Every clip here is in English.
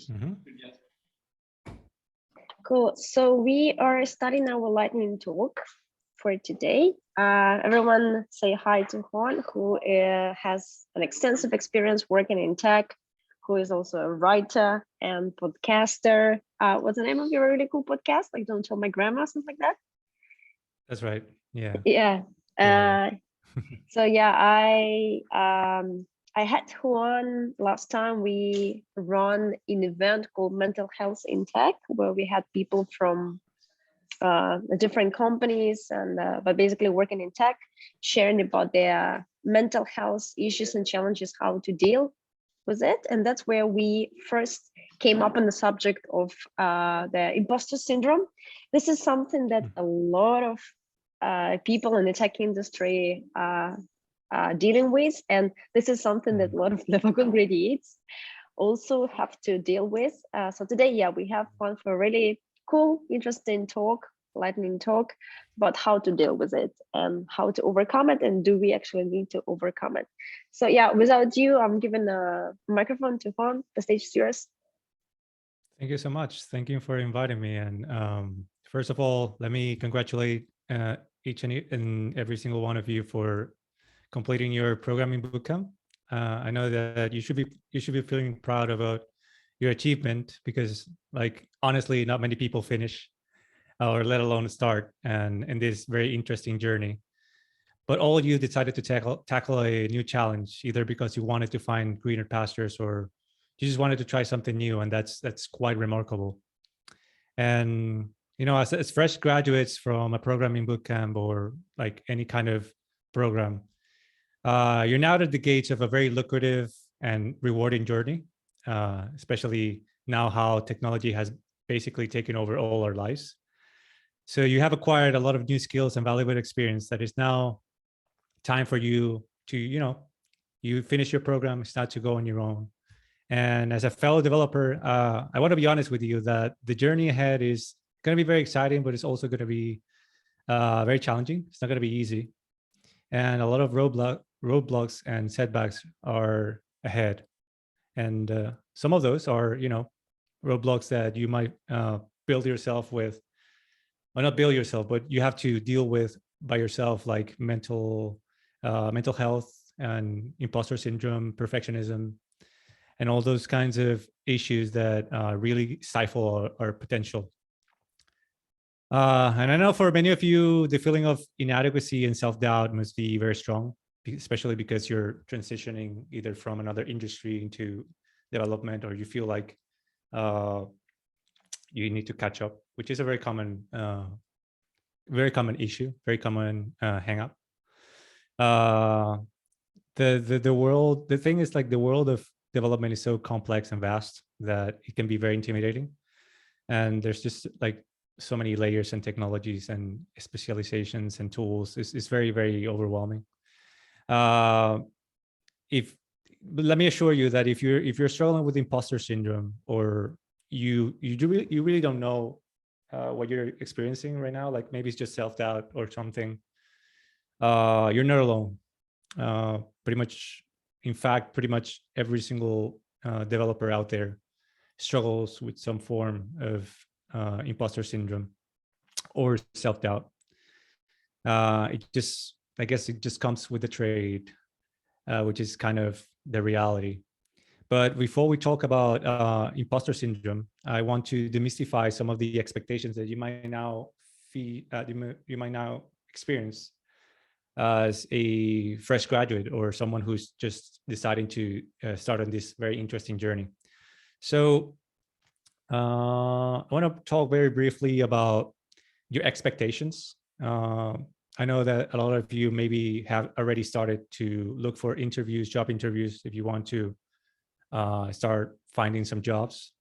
Mm-hmm. Cool. So we are starting our lightning talk for today. Everyone say hi to Juan, who has an extensive experience working in tech, who is also a writer and podcaster. What's the name of your really cool podcast? Like Don't Tell My Grandma, something like that? That's right. Yeah. Yeah. So yeah, I had Juan last time. We run an event called Mental Health in Tech, where we had people from different companies and but basically working in tech, sharing about their mental health issues and challenges, how to deal with it. And that's where we first came up on the subject of the imposter syndrome. This is something that a lot of people in the tech industry are dealing with, and this is something that a lot of Liverpool graduates also have to deal with. So today, yeah, we have one for a really cool, interesting talk, lightning talk about how to deal with it and how to overcome it, and do we actually need to overcome it. So yeah, without you, I'm giving the microphone to Juan. The stage is yours. Thank you so much. Thank you for inviting me. And first of all, let me congratulate each and every single one of you for completing your programming bootcamp. I know that you should be feeling proud about your achievement, because, like, honestly, not many people finish or let alone start and in this very interesting journey. But all of you decided to tackle a new challenge, either because you wanted to find greener pastures or you just wanted to try something new, and that's quite remarkable. And as fresh graduates from a programming bootcamp or like any kind of program, you're now at the gates of a very lucrative and rewarding journey, especially now how technology has basically taken over all our lives. So you have acquired a lot of new skills and valuable experience that is now time for you to, you finish your program, start to go on your own. And as a fellow developer, I want to be honest with you that the journey ahead is going to be very exciting, but it's also going to be very challenging. It's not going to be easy. And a lot of roadblocks and setbacks are ahead. And some of those are, roadblocks that you might build yourself with, or not build yourself, but you have to deal with by yourself, like mental health and imposter syndrome, perfectionism, and all those kinds of issues that really stifle our potential. And I know for many of you, the feeling of inadequacy and self-doubt must be very strong, especially because you're transitioning either from another industry into development, or you feel like you need to catch up, which is a very common issue, very common hang up. The thing is, like, the world of development is so complex and vast that it can be very intimidating. And there's just like so many layers and technologies and specializations and tools. It's very, very overwhelming. But let me assure you that if you're struggling with imposter syndrome, or you really don't know what you're experiencing right now, like maybe it's just self-doubt or something, you're not alone. Pretty much every single developer out there struggles with some form of imposter syndrome or self-doubt. I guess it just comes with the trade, which is kind of the reality. But before we talk about imposter syndrome, I want to demystify some of the expectations that you might now experience as a fresh graduate or someone who's just deciding to start on this very interesting journey. So I want to talk very briefly about your expectations. I know that a lot of you maybe have already started to look for job interviews, if you want to start finding some jobs.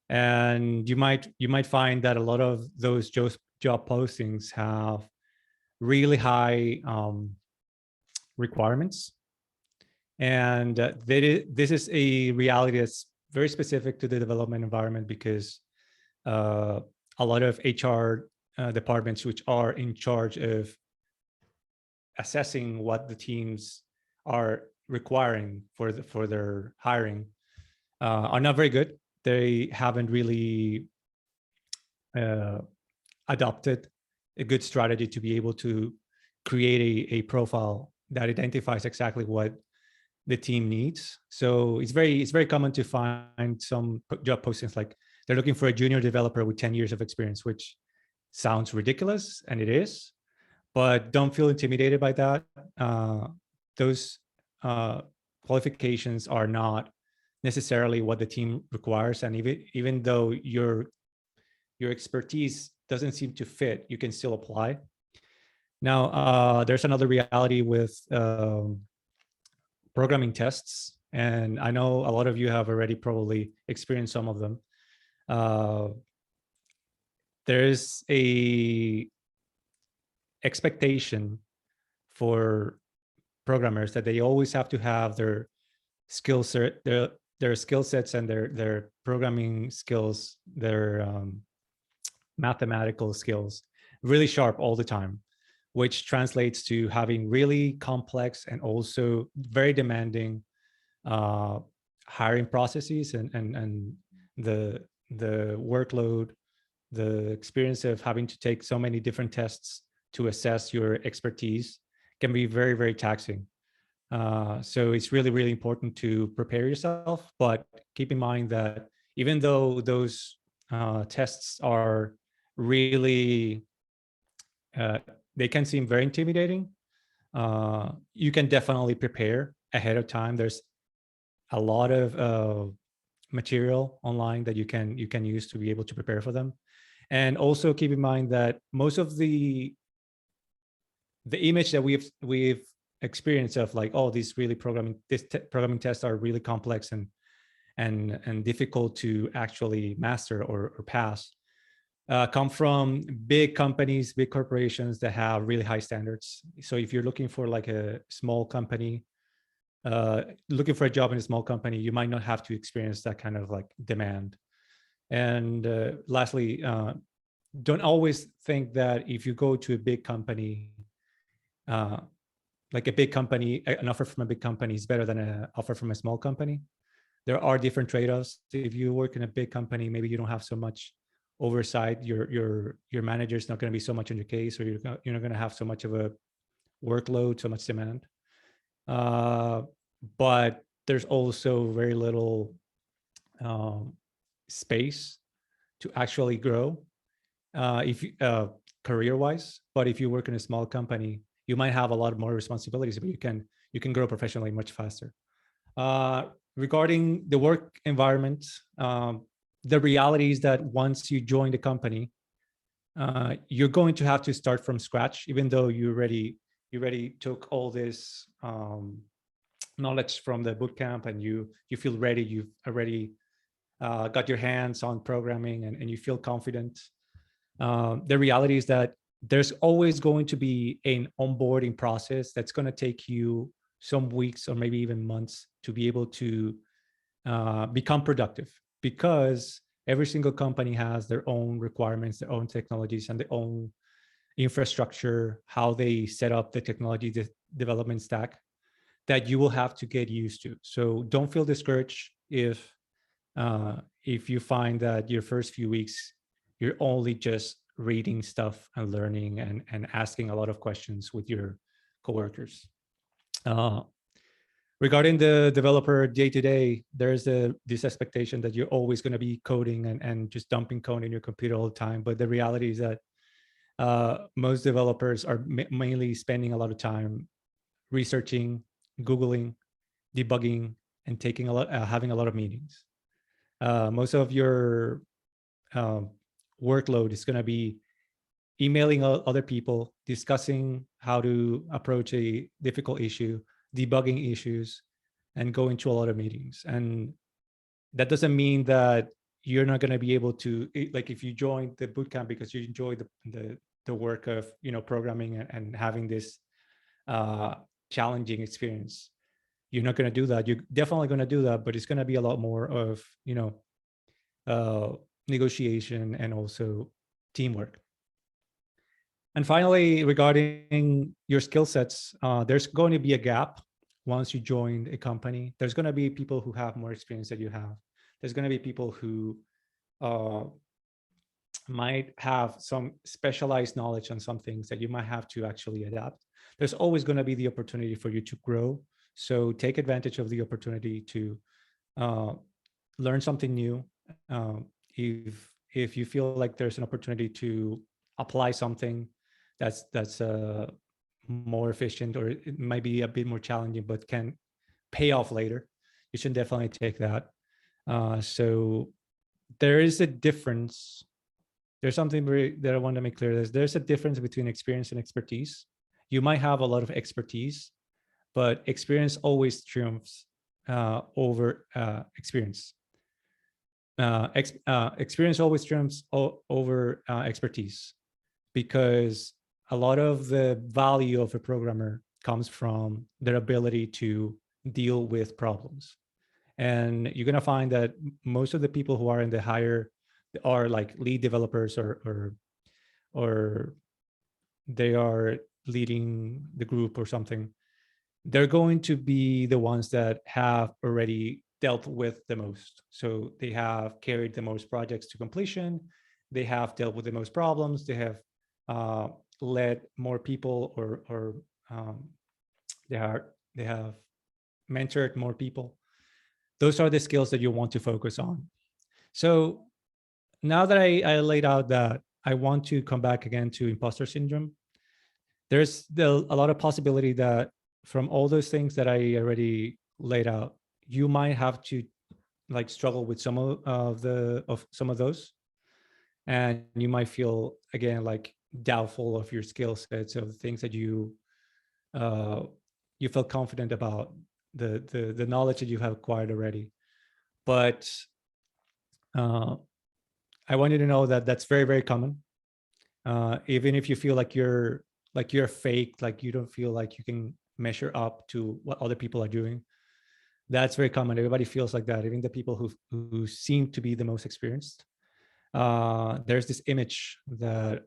And you might find that a lot of those job postings have really high requirements. And this is a reality that's very specific to the development environment, because a lot of HR departments, which are in charge of assessing what the teams are requiring for their hiring, are not very good. they haven't really adopted a good strategy to be able to create a profile that identifies exactly what the team needs. So it's very common to find some job postings like they're looking for a junior developer with 10 years of experience, which sounds ridiculous, and it is, but don't feel intimidated by that. Those uh, qualifications are not necessarily what the team requires, and even though your expertise doesn't seem to fit, you can still apply. Now, there's another reality with programming tests, and I know a lot of you have already probably experienced some of them. Uh, there's a expectation for programmers that they always have to have their skill set, their skill sets and their programming skills, their mathematical skills really sharp all the time, which translates to having really complex and also very demanding uh, hiring processes, and the workload, the experience of having to take so many different tests to assess your expertise can be very taxing. So it's really important to prepare yourself, but keep in mind that even though those tests are really uh, they can seem very intimidating, you can definitely prepare ahead of time. There's a lot of material online that you can use to be able to prepare for them. And also keep in mind that most of the image that we've experienced of like, oh, these really programming tests are really complex and difficult to actually master or pass, come from big companies, big corporations that have really high standards. So if you're looking for like a small company, looking for a job in a small company, you might not have to experience that kind of like demand. And lastly, don't always think that if you go to a big company, uh, like a big company, an offer from a big company is better than an offer from a small company. There are different trade-offs. If you work in a big company, maybe you don't have so much oversight. Your manager is not going to be so much on your case, or you're not going to have so much of a workload, so much demand. But there's also very little space to actually grow if career-wise. But if you work in a small company, you might have a lot more responsibilities, but you can grow professionally much faster. Regarding the work environment, the reality is that once you join the company, you're going to have to start from scratch, even though you already took all this knowledge from the bootcamp and you feel ready. You've already got your hands on programming and you feel confident. The reality is that there's always going to be an onboarding process that's going to take you some weeks or maybe even months to be able to become productive, because every single company has their own requirements, their own technologies, and their own infrastructure, how they set up the technology development stack that you will have to get used to. So don't feel discouraged if you find that your first few weeks you're only just reading stuff and learning and asking a lot of questions with your coworkers. Regarding the developer day-to-day, there's this expectation that you're always going to be coding and just dumping code in your computer all the time. But the reality is that most developers are mainly spending a lot of time researching, Googling, debugging, and having a lot of meetings. Most of your workload is going to be emailing other people, discussing how to approach a difficult issue, debugging issues, and going to a lot of meetings. And that doesn't mean that you're not going to be able to, like, if you join the bootcamp because you enjoy the work of programming and having this challenging experience, you're not going to do that. You're definitely going to do that, but it's going to be a lot more of negotiation and also teamwork. And finally, regarding your skill sets, there's going to be a gap once you join a company. There's going to be people who have more experience than you have. There's going to be people who uh, might have some specialized knowledge on some things that you might have to actually adapt. There's always going to be the opportunity for you to grow. So take advantage of the opportunity to uh, learn something new. If you feel like there's an opportunity to apply something that's more efficient, or it might be a bit more challenging but can pay off later, you should definitely take that. So there is a difference. There's something that I want to make clear. There's a difference between experience and expertise. You might have a lot of expertise, but experience always triumphs over experience. Experience always triumphs over expertise, because a lot of the value of a programmer comes from their ability to deal with problems. And you're going to find that most of the people who are in the higher are like lead developers, or they are leading the group or something. They're going to be the ones that have already dealt with the most. So they have carried the most projects to completion. They have dealt with the most problems. They have led more people, or they have mentored more people. Those are the skills that you want to focus on. So now that I laid out that, I want to come back again to imposter syndrome. There's a lot of possibility that from all those things that I already laid out, you might have to like struggle with some of some of those, and you might feel again like doubtful of your skill sets, of things that uh, you feel confident about, the knowledge that you have acquired already. But uh, I want you to know that that's very, very common. Even if you feel like you're fake, like you don't feel like you can measure up to what other people are doing, that's very common. Everybody feels like that, even the people who seem to be the most experienced. There's this image that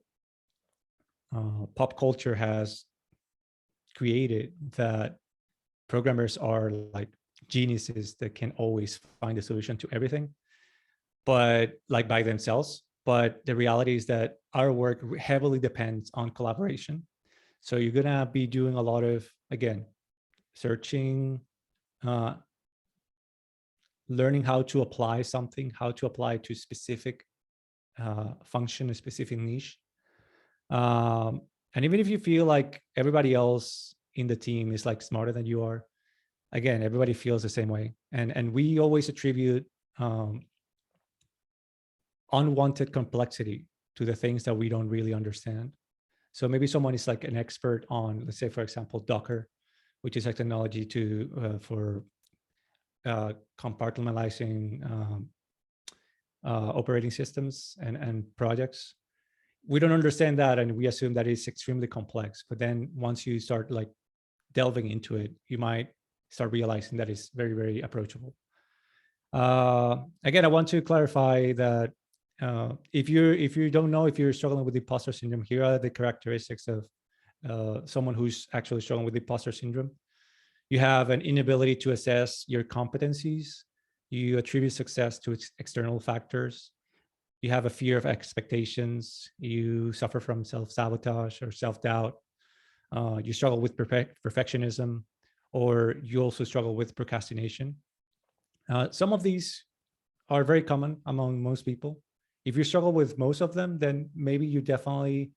pop culture has created, that programmers are like geniuses that can always find a solution to everything, but like by themselves. But the reality is that our work heavily depends on collaboration. So you're gonna be doing a lot of, again, searching, uh, learning how to apply something, how to apply to specific function, a specific niche. And even if you feel like everybody else in the team is like smarter than you are, again, everybody feels the same way. And we always attribute unwanted complexity to the things that we don't really understand. So maybe someone is like an expert on, let's say, for example, Docker, which is a technology for compartmentalizing operating systems and projects. We don't understand that, and we assume that it's extremely complex. But then once you start like delving into it, you might start realizing that it's very, very approachable. Again, I want to clarify that if you don't know if you're struggling with imposter syndrome, here are the characteristics of someone who's actually struggling with imposter syndrome. You have an inability to assess your competencies. You attribute success to external factors. You have a fear of expectations. You suffer from self-sabotage or self-doubt. You struggle with perfectionism, or you also struggle with procrastination. Some of these are very common among most people. If you struggle with most of them, then maybe you definitely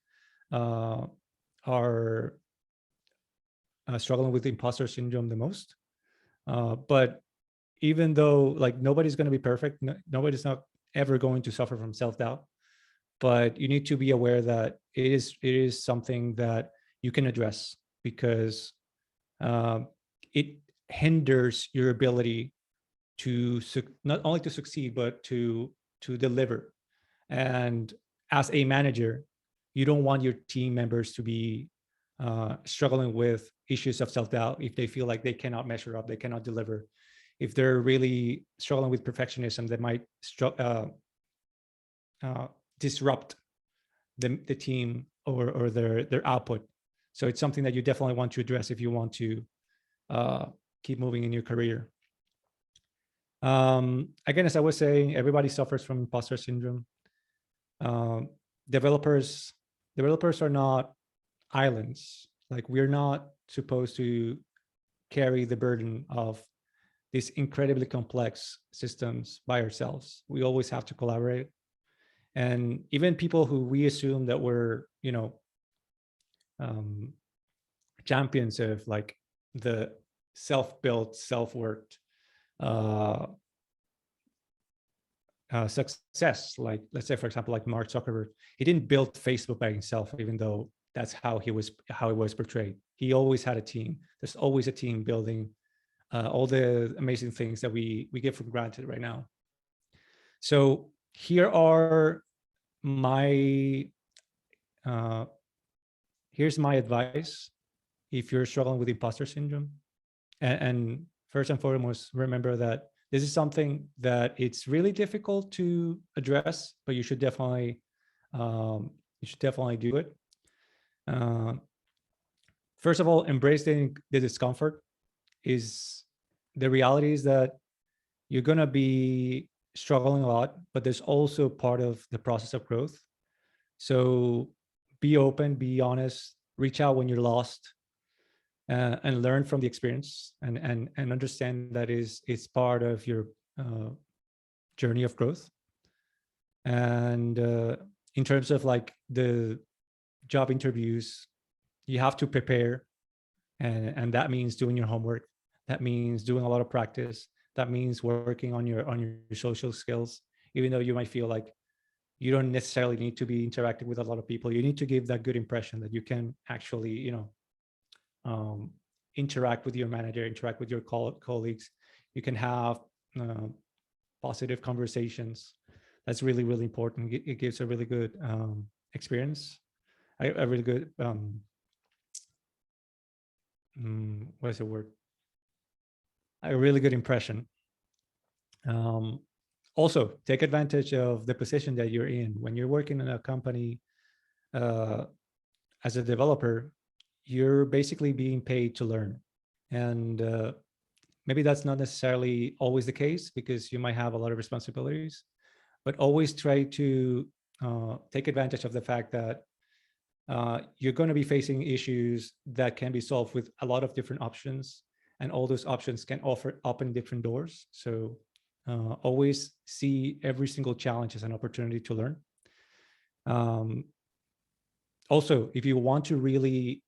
are struggling with imposter syndrome the most. But even though like nobody's going to be perfect, nobody's not ever going to suffer from self-doubt, but you need to be aware that it is something that you can address, because it hinders your ability to not only to succeed but to deliver. And as a manager, you don't want your team members to be struggling with issues of self-doubt if they feel like they cannot measure up, they cannot deliver. If they're really struggling with perfectionism, that might disrupt the team or their output. So it's something that you definitely want to address if you want to keep moving in your career. Again, as I was saying, everybody suffers from imposter syndrome. Um, developers developers are not islands. Like, we're not supposed to carry the burden of these incredibly complex systems by ourselves. We always have to collaborate. And even people who we assume that were, um, champions of like the self-built, self-worked uh, success, like, let's say, for example, like Mark Zuckerberg, he didn't build Facebook by himself, even though that's how it was portrayed. He always had a team. There's always a team building all the amazing things that we get for granted right now. So here are my uh, here's my advice if you're struggling with imposter syndrome. And first and foremost, remember that this is something that it's really difficult to address, but you should definitely do it. Uh, First of all, embracing the discomfort. Is the reality is that you're gonna be struggling a lot, but there's also part of the process of growth. So be open, be honest, reach out when you're lost, and learn from the experience, and understand that is part of your uh, journey of growth. And in terms of like the job interviews, you have to prepare, and that means doing your homework. That means doing a lot of practice. That means working on your social skills, even though you might feel like you don't necessarily need to be interacting with a lot of people. You need to give that good impression that you can actually, um, interact with your manager, interact with your colleagues. You can have uh, positive conversations. That's really, really important. It gives a really good experience, a really good, what is the word? A really good impression. Um, Also, take advantage of the position that you're in. When you're working in a company uh, as a developer, you're basically being paid to learn. And maybe that's not necessarily always the case, because you might have a lot of responsibilities, but always try to take advantage of the fact that you're going to be facing issues that can be solved with a lot of different options, and all those options can open different doors. So always see every single challenge as an opportunity to learn. Um, Also, if you want to really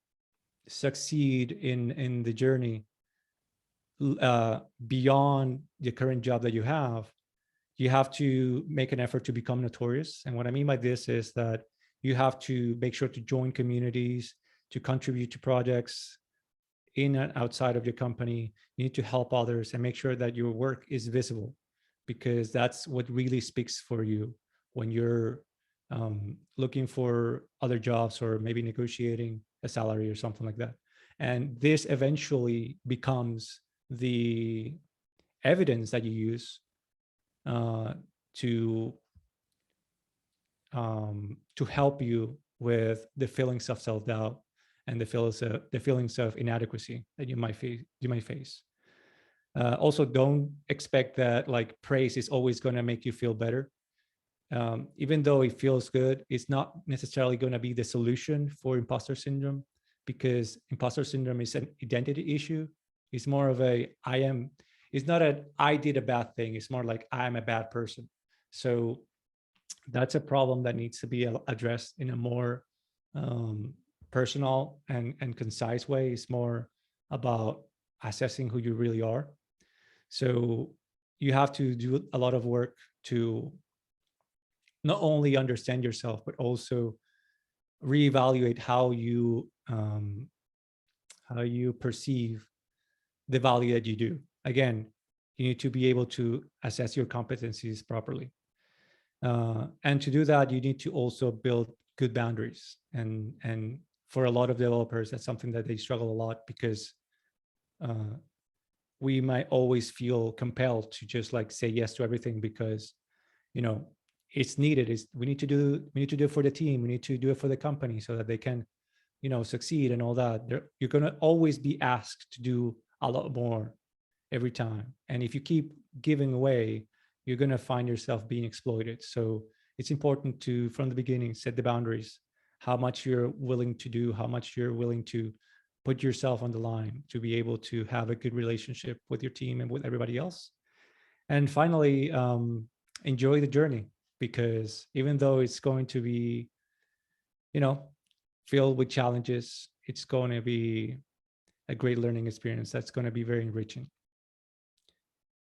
succeed in the journey beyond the current job that you have to make an effort to become notorious. And what I mean by this is that you have to make sure to join communities, to contribute to projects in and outside of your company. You need to help others and make sure that your work is visible, because that's what really speaks for you when you're looking for other jobs, or maybe negotiating a salary or something like that. And this eventually becomes the evidence that you use uh, to to help you with the feelings of self-doubt and the feelings of inadequacy that you might face. Also, don't expect that like praise is always going to make you feel better. Even though it feels good, it's not necessarily going to be the solution for imposter syndrome, because imposter syndrome is an identity issue. It's more of it's not a I did a bad thing. It's more like I'm a bad person. So that's a problem that needs to be addressed in a more um, personal and concise way. It's more about assessing who you really are. So you have to do a lot of work to not only understand yourself, but also reevaluate how you perceive the value that you do. Again, you need to be able to assess your competencies properly. And to do that, you need to also build good boundaries. And for a lot of developers, that's something that they struggle a lot, because uh, we might always feel compelled to just like say yes to everything, because you know it's needed. Is we need to do it for the team. We need to do it for the company so that they can succeed and all that. You're going to always be asked to do a lot more, every time. And if you keep giving away, you're going to find yourself being exploited. So it's important to, from the beginning, set the boundaries, how much you're willing to do, how much you're willing to put yourself on the line to be able to have a good relationship with your team and with everybody else. And finally, enjoy the journey, because even though it's going to be, filled with challenges, it's going to be a great learning experience that's going to be very enriching.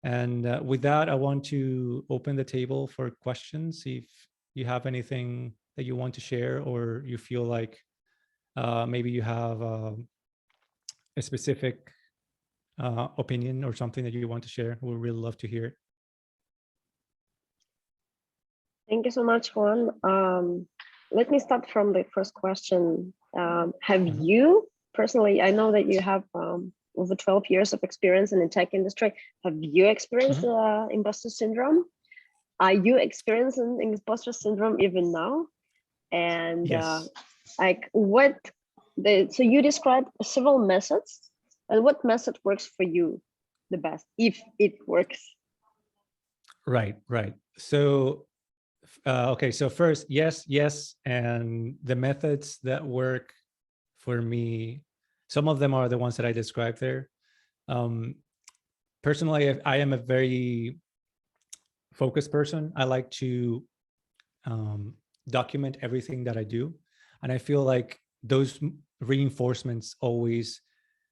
And with that, I want to open the table for questions. If you have anything that you want to share, or you feel like maybe you have a specific opinion or something that you want to share, we'd really love to hear it. Thank you so much, Juan. Let me start from the first question. Have you personally, I know that you have over 12 years of experience in the tech industry. Have you experienced imposter syndrome? Are you experiencing imposter syndrome even now? And Yes. So you described several methods, and what method works for you the best, if it works? Right. So okay, so first, yes, and the methods that work for me, some of them are the ones that I described there. Personally, I am a very focused person. I like to document everything that I do, and I feel like those reinforcements always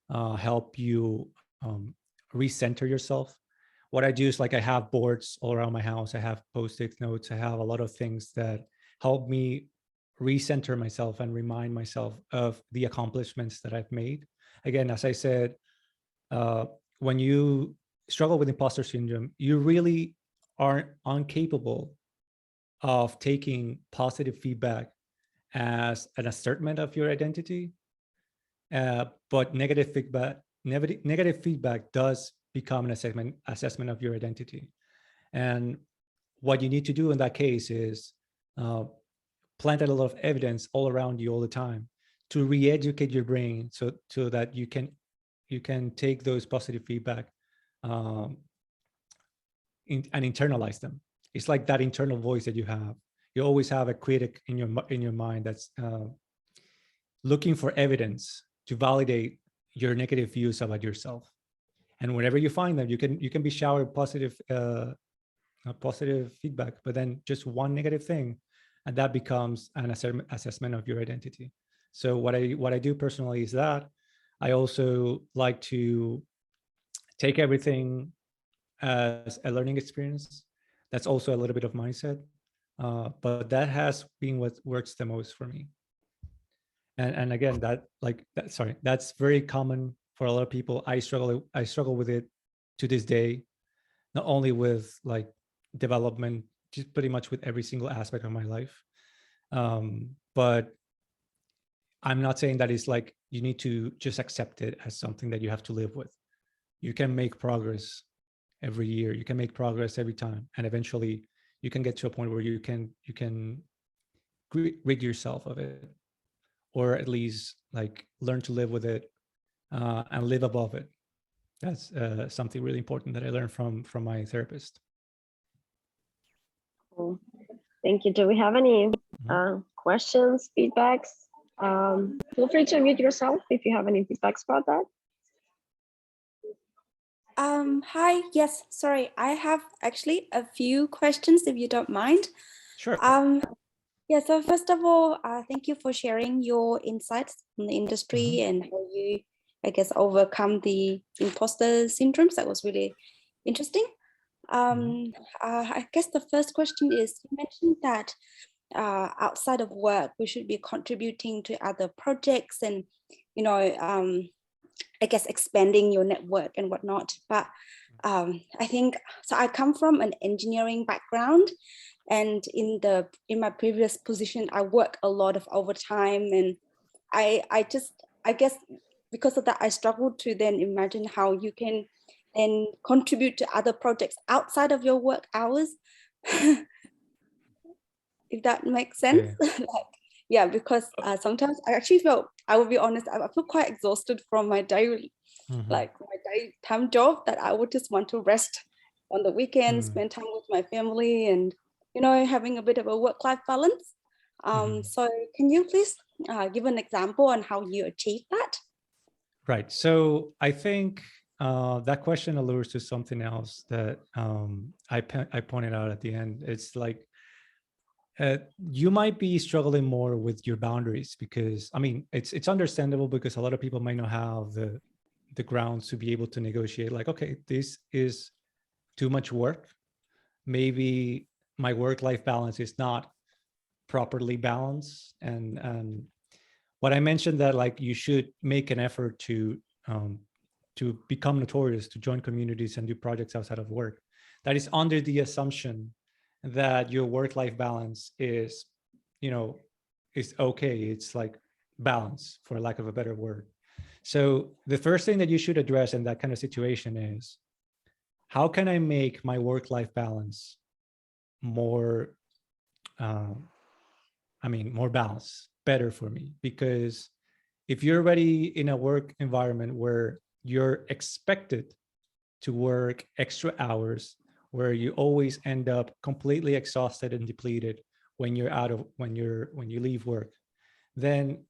help you recenter yourself. What I do is, like, I have boards all around my house. I have post-it notes. I have a lot of things that help me recenter myself and remind myself of the accomplishments that I've made. Again, as I said, when you struggle with imposter syndrome, you really are incapable of taking positive feedback as an assertment of your identity. But negative feedback does become an assessment of your identity. And what you need to do in that case is plant a lot of evidence all around you all the time to re-educate your brain, so that you can take those positive feedback and internalize them. It's like that internal voice that you have. You always have a critic in your mind that's looking for evidence to validate your negative views about yourself. And whenever you find them, you can be showered positive feedback, but then just one negative thing, and that becomes an assessment of your identity. So what I do personally is that I also like to take everything as a learning experience. That's also a little bit of mindset, but that has been what works the most for me. And again, that's very common for a lot of people. I struggle with it to this day, not only with like development, just pretty much with every single aspect of my life. But I'm not saying that it's like you need to just accept it as something that you have to live with. You can make progress every year. You can make progress every time, and eventually you can get to a point where you can rid yourself of it, or at least like learn to live with it and live above it. That's something really important that I learned from my therapist. Cool. Thank you. Do we have any questions, feedbacks? Feel free to unmute yourself if you have any feedbacks about that. Hi, yes, sorry, I have actually a few questions, if you don't mind. Sure. Yeah, so first of all, thank you for sharing your insights in the industry and how you, I guess, overcome the imposter syndromes. That was really interesting. I guess the first question is, you mentioned that outside of work, we should be contributing to other projects and, you know, I guess expanding your network and whatnot. But I think, so I come from an engineering background, and in my previous position, I work a lot of overtime, and I guess because of that, I struggled to then imagine how you can then contribute to other projects outside of your work hours. If that makes sense. Okay. Like, Yeah, because sometimes I actually felt, I will be honest, I feel quite exhausted from my daily, like my daytime job, that I would just want to rest on the weekends, spend time with my family, and having a bit of a work-life balance. So can you please give an example on how you achieve that? Right. So I think that question allures to something else that I pointed out at the end. It's like you might be struggling more with your boundaries because, I mean, it's understandable because a lot of people might not have the grounds to be able to negotiate. Like, okay, this is too much work. Maybe my work-life balance is not properly balanced, and what I mentioned that like you should make an effort to become notorious, to join communities and do projects outside of work. That is under the assumption that your work-life balance is, is okay. It's like balance, for lack of a better word. So the first thing that you should address in that kind of situation is, how can I make my work-life balance more, more balanced, better for me? Because if you're already in a work environment where you're expected to work extra hours, where you always end up completely exhausted and depleted when you leave work, then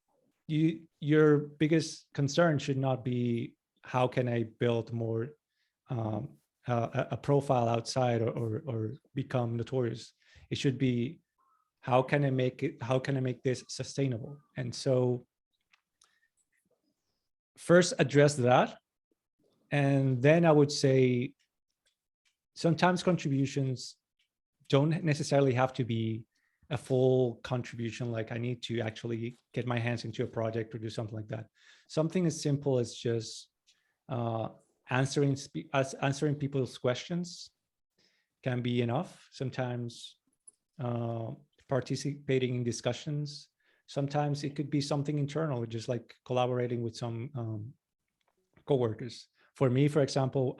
your biggest concern should not be how can I build more a profile outside or become notorious. It should be, how can I make this sustainable? And so first address that. And then I would say sometimes contributions don't necessarily have to be a full contribution. Like I need to actually get my hands into a project or do something like that. Something as simple as just answering people's questions can be enough. Sometimes participating in discussions. Sometimes it could be something internal, just like collaborating with some coworkers. For me, for example,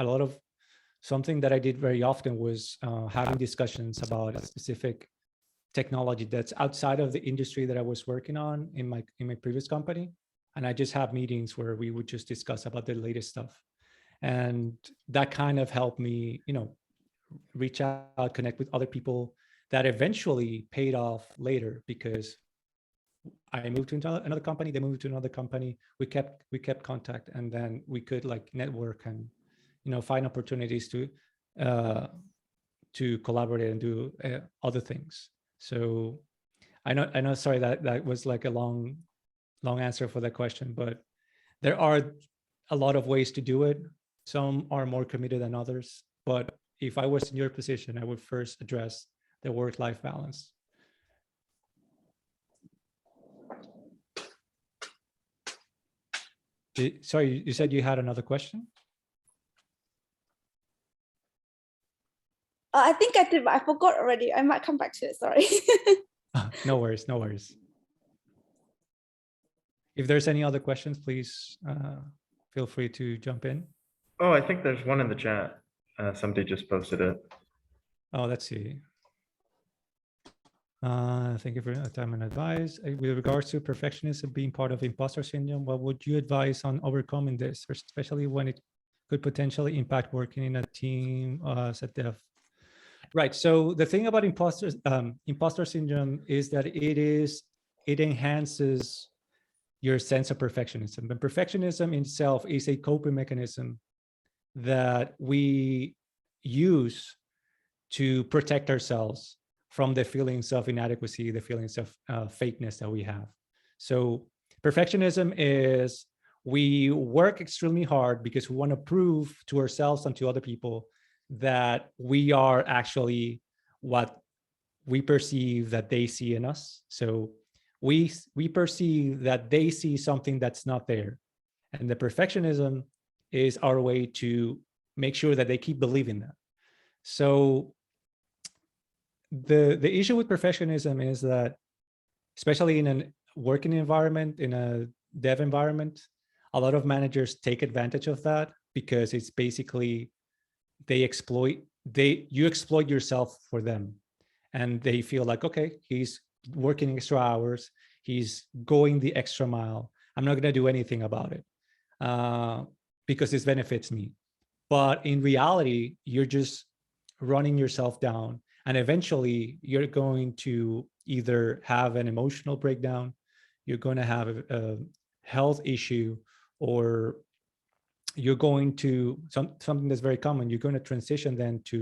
something that I did very often was having discussions about a specific technology that's outside of the industry that I was working on in my previous company. And I just have meetings where we would just discuss about the latest stuff. And that kind of helped me, reach out, connect with other people, that eventually paid off later, because I moved to another company, they moved to another company. We kept contact, and then we could like network and, find opportunities to collaborate and do other things. So I know, sorry, that was like a long answer for that question, but there are a lot of ways to do it. Some are more committed than others, but if I was in your position, I would first address the work-life balance. Sorry, you said you had another question? I think I did, but I forgot already. I might come back to it, sorry. No worries, no worries. If there's any other questions, please feel free to jump in. Oh, I think there's one in the chat. Somebody just posted it. Oh, let's see. Thank you for your time and advice. With regards to perfectionism being part of imposter syndrome, what would you advise on overcoming this, especially when it could potentially impact working in a team as a dev? Right. So the thing about imposter syndrome is that it enhances your sense of perfectionism. But perfectionism in itself is a coping mechanism that we use to protect ourselves from the feelings of inadequacy, the feelings of fakeness that we have. So perfectionism is, we work extremely hard because we want to prove to ourselves and to other people that we are actually what we perceive that they see in us. So we perceive that they see something that's not there. And the perfectionism is our way to make sure that they keep believing that. So the issue with perfectionism is that, especially in a working environment, in a dev environment, a lot of managers take advantage of that, because it's basically you exploit yourself for them. And they feel like, okay, he's working extra hours, he's going the extra mile. I'm not going to do anything about it because this benefits me. But in reality, you're just running yourself down. And eventually, you're going to either have an emotional breakdown, you're going to have a health issue, or you're going to something that's very common. You're going to transition then to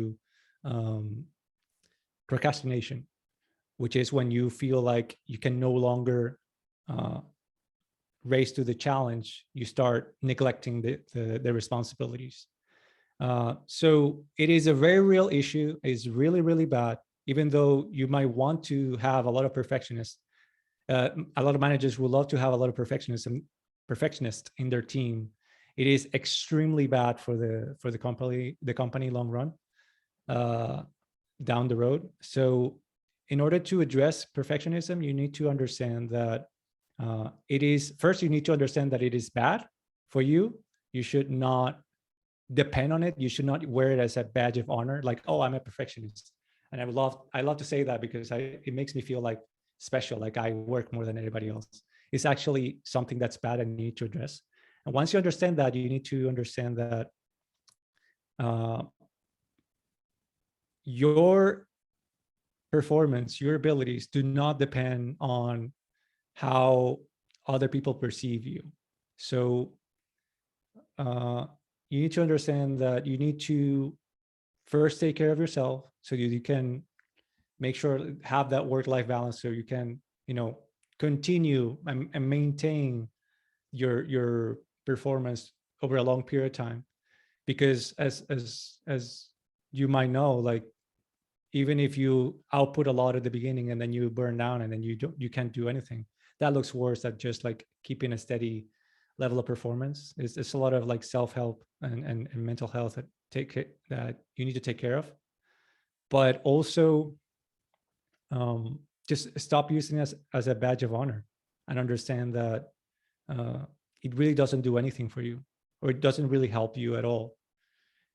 procrastination, which is when you feel like you can no longer race to the challenge. You start neglecting the responsibilities. So it is a very real issue. It's really, really bad. Even though you might want to have a lot of perfectionists, a lot of managers would love to have a lot of perfectionists in their team. It is extremely bad for the company long run, down the road. So in order to address perfectionism, you need to understand that you need to understand that it is bad for you. You should not depend on it. You should not wear it as a badge of honor, like, oh, I'm a perfectionist. And I love to say that because it makes me feel like special, like I work more than anybody else. It's actually something that's bad and you need to address. And once you understand that, you need to understand that your performance, your abilities do not depend on how other people perceive you. So you need to understand that you need to first take care of yourself so you can make sure have that work-life balance, so you can, continue and maintain your performance over a long period of time. Because as you might know, like, even if you output a lot at the beginning and then you burn down and then you can't do anything, that looks worse than just like keeping a steady level of performance. It's a lot of like self-help and mental health that you need to take care of. But also just stop using it as a badge of honor and understand that it really doesn't do anything for you, or it doesn't really help you at all.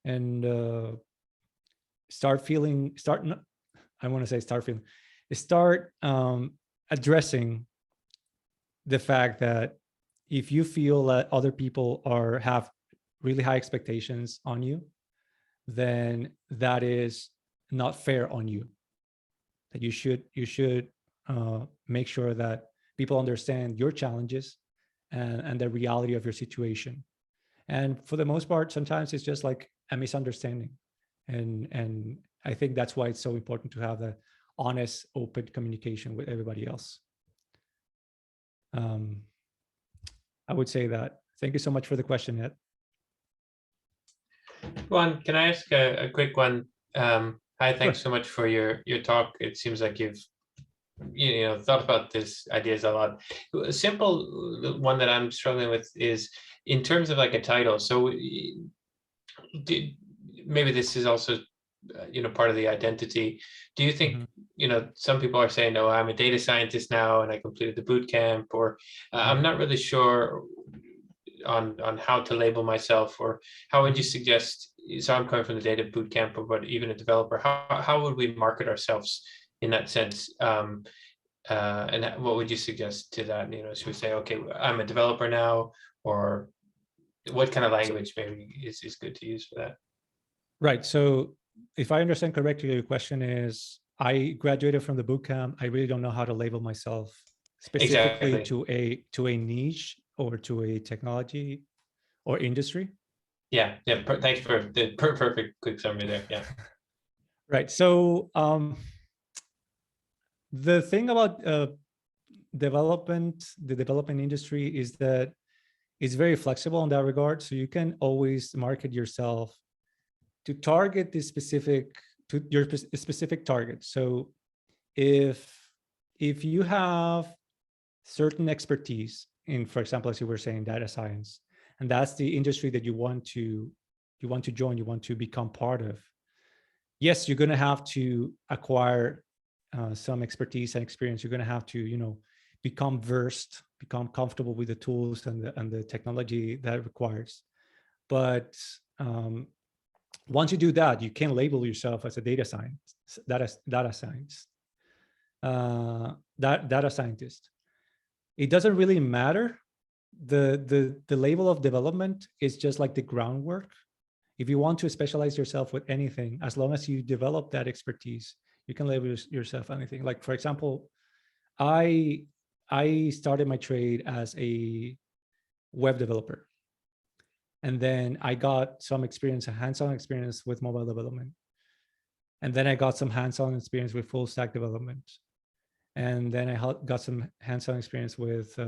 And start addressing the fact that if you feel that other people have really high expectations on you, then that is not fair on you. That you should make sure that people understand your challenges and the reality of your situation. And for the most part, sometimes it's just like a misunderstanding. And I think that's why it's so important to have the honest, open communication with everybody else. I would say that. Thank you so much for the question, Ed. Juan, can I ask a quick one? Hi, thanks Sure. so much for your talk. It seems like you've thought about these ideas a lot. A simple one that I'm struggling with is in terms of like a title. So maybe this is also part of the identity. Do you think some people are saying, no, I'm a data scientist now and I completed the boot camp, or I'm not really sure on how to label myself, or how would you suggest? So I'm coming from the data boot camp, but even a developer, how would we market ourselves in that sense? And what would you suggest to that? Should we say, okay, I'm a developer now, or what kind of language maybe is good to use for that? Right. So if I understand correctly, your question is, I graduated from the boot camp. I really don't know how to label myself specifically exactly. to a niche or to a technology or industry. Yeah. Thanks for the perfect quick summary there. Yeah. Right. So the thing about the development industry is that it's very flexible in that regard. So you can always market yourself to target the specific target. So if you have certain expertise in, for example, as you were saying, data science, and that's the industry that you want to join, you want to become part of, yes, you're going to have to acquire some expertise and experience. You're going to have to, become comfortable with the tools and the technology that it requires. But once you do that, you can label yourself as a data scientist. it doesn't really matter. The level of development is just like the groundwork. If you want to specialize yourself with anything, as long as you develop that expertise, you can label yourself anything. Like, for example, I started my trade as a web developer. And then I got some experience, a hands-on experience with mobile development. And then I got some hands-on experience with full stack development. And then I got some hands-on experience with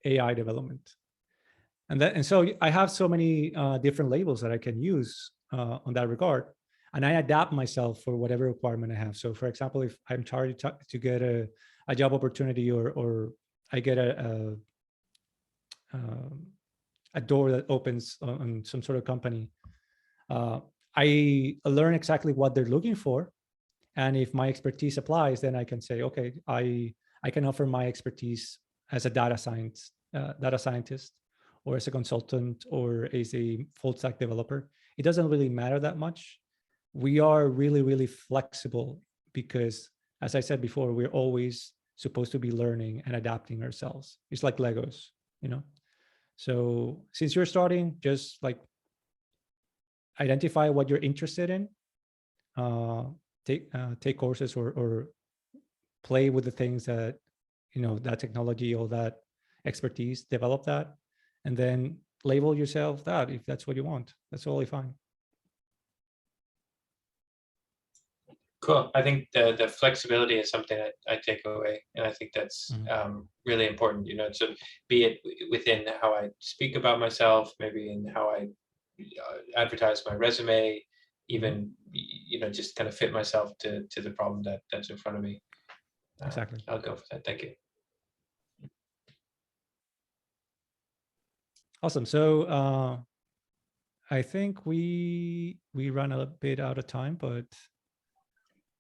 AI development. And so I have so many different labels that I can use on that regard. And I adapt myself for whatever requirement I have. So for example, if I'm trying to get a job opportunity, or I get a door that opens on some sort of company, I learn exactly what they're looking for. And if my expertise applies, then I can say, okay, I can offer my expertise as a data scientist, or as a consultant, or as a full stack developer. It doesn't really matter that much. We are really, really flexible because, as I said before, we're always supposed to be learning and adapting ourselves. It's like Legos, you know? So since you're starting, just like identify what you're interested in, take courses, or play with the things that, you know, that technology or that expertise, develop that, and then label yourself that if that's what you want. That's totally fine. Cool. I think the flexibility is something that I take away, and I think that's really important. You know, so be it within how I speak about myself, maybe in how I advertise my resume, even, you know, just kind of fit myself to the problem that's in front of me. Exactly. I'll go for that. Thank you. Awesome. So I think we run a bit out of time, but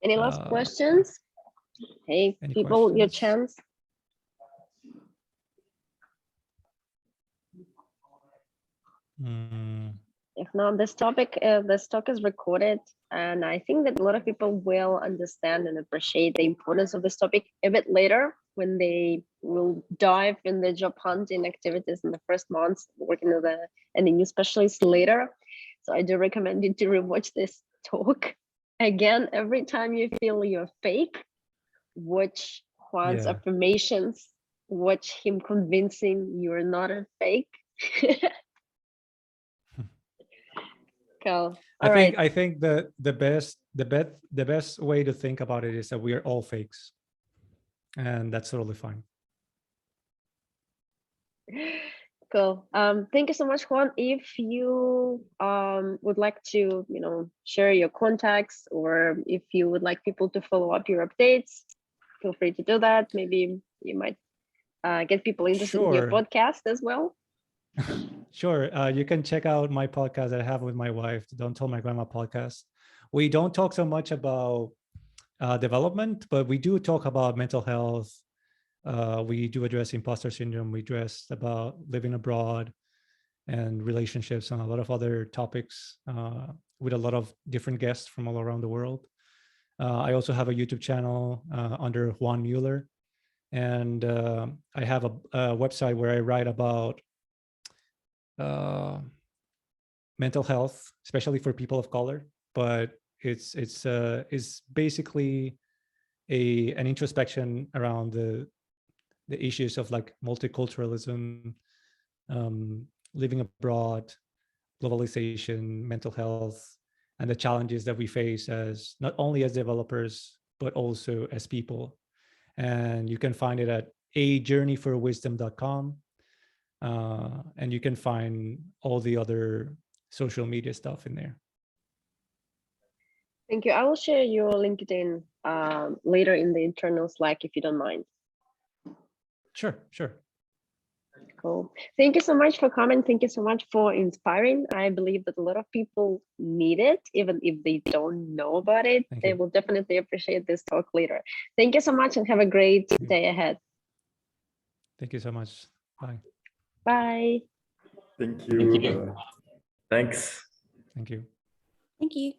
Any last questions? Hey, any people, your questions? chance. If not, this talk is recorded, and I think that a lot of people will understand and appreciate the importance of this topic a bit later when they will dive in the job hunting activities in the first months, working as a new specialist later. So I do recommend you to rewatch this talk again every time you feel you're fake. Watch Juan's affirmations. Watch him convincing you're not a fake. Cool. I think the best way to think about it is that we are all fakes, and that's totally fine. Cool. Thank you so much, Juan. If you would like to, you know, share your contacts, or if you would like people to follow up your updates, feel free to do that. Maybe you might get people interested in your podcast as well. Sure. You can check out my podcast that I have with my wife, Don't Tell My Grandma podcast. We don't talk so much about development, but we do talk about mental health. We do address imposter syndrome. We address about living abroad and relationships, and a lot of other topics with a lot of different guests from all around the world. I also have a YouTube channel under Juan Mueller. And I have a website where I write about mental health, especially for people of color. But it's basically an introspection around the issues of like multiculturalism, living abroad, globalization, mental health, and the challenges that we face as not only as developers but also as people. And you can find it at ajourneyforwisdom.com. And you can find all the other social media stuff in there. Thank you. I will share your LinkedIn later in the internal Slack if you don't mind. Sure. Cool. Thank you so much for coming. Thank you so much for inspiring. I believe that a lot of people need it, even if they don't know about it. They will definitely appreciate this talk later. Thank you so much, and have a great day ahead. Thank you so much. Bye. Bye. Thank you. Thanks. Thank you. Thank you.